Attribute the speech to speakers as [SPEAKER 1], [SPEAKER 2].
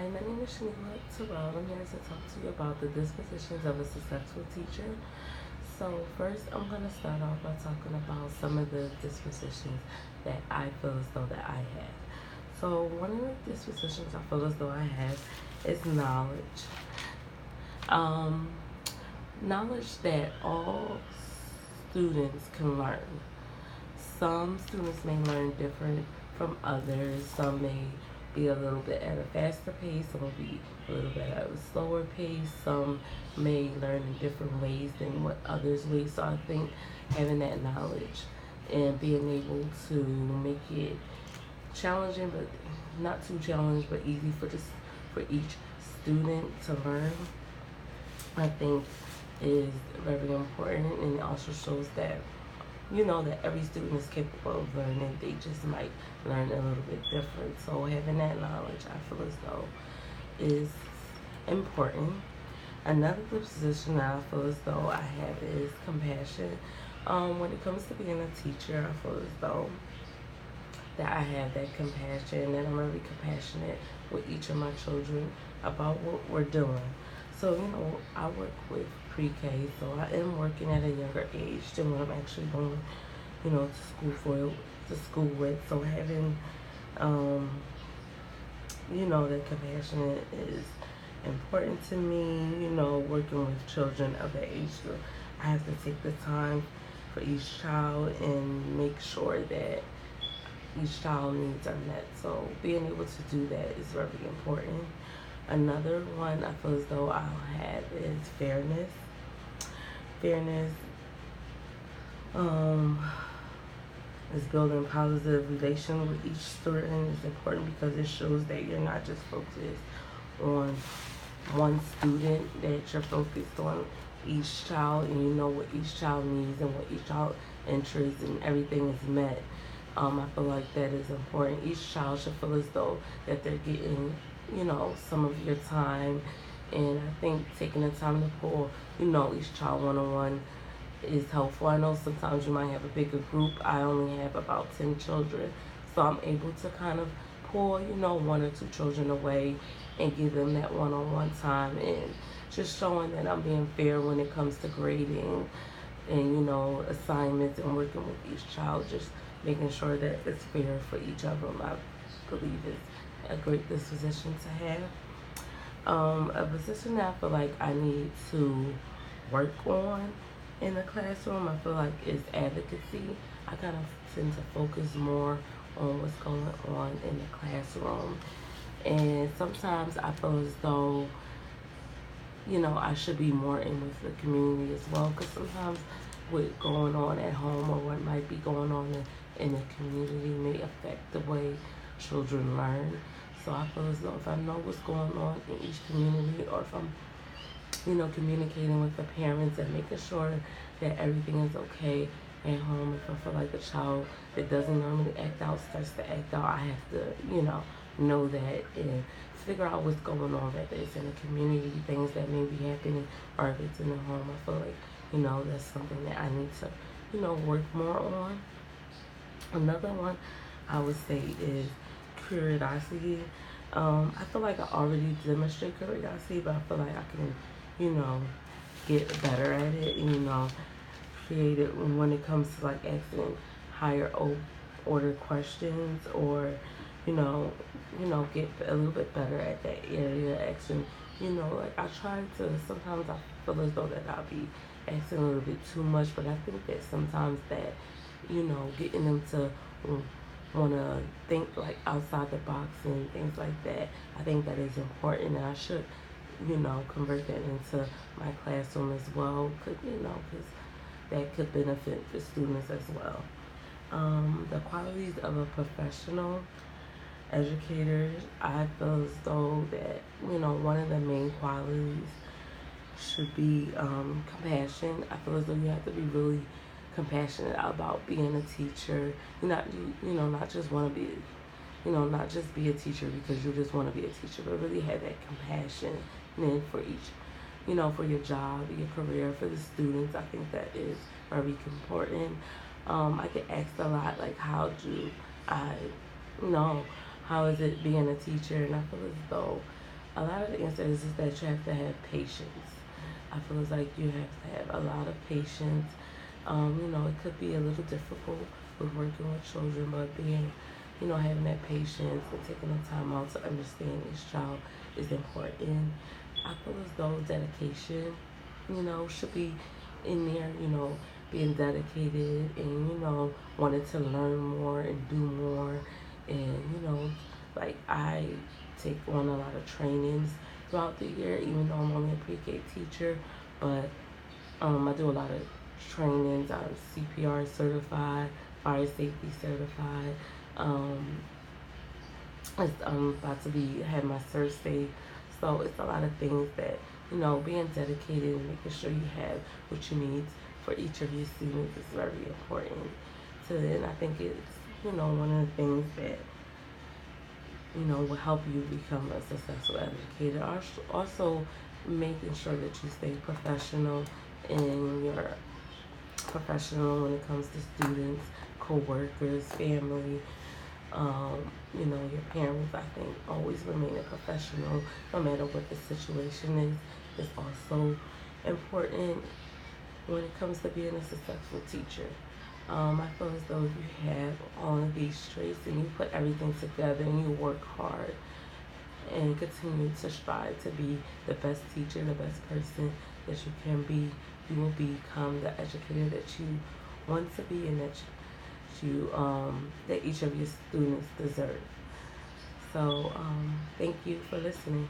[SPEAKER 1] Hi, my name is Shanila Terrell. I'm here to talk to you about the dispositions of a successful teacher. So, first, I'm going to start off by talking about some of the dispositions that I feel as though that I have. So, one of the dispositions I feel as though I have is knowledge. Um, Knowledge that all students can learn. Some students may learn different from others. Some may be a little bit at a faster pace, some will be a little bit at a slower pace. Some may learn in different ways than what others will. So I think having that knowledge and being able to make it challenging, but not too challenging, but easy for each student to learn, I think is very important, and it also shows that that every student is capable of learning. They just might learn a little bit different. So having that knowledge, I feel as though, is important. Another position that I feel as though I have is compassion. When it comes to being a teacher, I feel as though that I have that compassion, and I'm really compassionate with each of my children about what we're doing. So, I work with pre-K, so I am working at a younger age than what I'm actually going, to school with. So having, that compassion is important to me. Working with children of that age group, I have to take the time for each child and make sure that each child needs are met. So being able to do that is very important. Another one I feel as though I'll have is fairness. Fairness is building positive relations with each student is important because it shows that you're not just focused on one student, that you're focused on each child, and you know what each child needs and what each child interests, and everything is met. I feel like that is important. Each child should feel as though that they're getting, some of your time. And I think taking the time to pull, each child one-on-one is helpful. I know sometimes you might have a bigger group. I only have about 10 children. So I'm able to kind of pull, one or two children away and give them that one-on-one time, and just showing that I'm being fair when it comes to grading and, assignments and working with each child, just making sure that it's fair for each of them. I believe is a great disposition to have. A position that I feel like I need to work on in the classroom, I feel like, is advocacy. I kind of tend to focus more on what's going on in the classroom. And sometimes I feel as though, I should be more in with the community as well, because sometimes what's going on at home or what might be going on in the community may affect the way children learn. So I feel as though if I know what's going on in each community, or if I'm, communicating with the parents and making sure that everything is okay at home, if I feel like a child that doesn't normally act out starts to act out, I have to, know that and figure out what's going on, whether it's in the community, things that may be happening, or if it's in the home. I feel like, that's something that I need to, work more on. Another one I would say is curiosity. I feel like I already demonstrate curiosity, but I feel like I can, get better at it, create it when it comes to like asking higher order questions, or, get a little bit better at that area, asking, like I try to, sometimes I feel as though that I'll be asking a little bit too much, but I think that sometimes that, getting them to want to think like outside the box and things like that, I think that is important, and I should, convert that into my classroom as well, because that could benefit the students as well. The qualities of a professional educator, I feel as though that, one of the main qualities should be compassion. I feel as though you have to be really compassionate about being a teacher. Not just want to be, not just be a teacher because you just want to be a teacher, but really have that compassion then for each, for your job, your career, for the students. I think that is very important. I get asked a lot, like, how do I know? How is it being a teacher? And I feel as though A lot of the answer is that you have to have patience. I feel it's like you have to have a lot of patience. It could be a little difficult with working with children, but having that patience and taking the time out to understand each child is important. I feel as though dedication, should be in there, being dedicated and, wanting to learn more and do more. And, like I take on a lot of trainings throughout the year, even though I'm only a pre-K teacher, but I do a lot of trainings. I'm CPR certified, fire safety certified. Um, I'm about to have my first day, so it's a lot of things that being dedicated and making sure you have what you need for each of your students is very important. And I think it's one of the things that will help you become a successful educator. Also, making sure that you stay professional in your professional when it comes to students, co-workers, family, your parents. I think always remaining professional no matter what the situation is also important when it comes to being a successful teacher. I feel as though if you have all of these traits and you put everything together and you work hard and continue to strive to be the best teacher, the best person that you can be, you will become the educator that you want to be and that each of your students deserve. So, thank you for listening.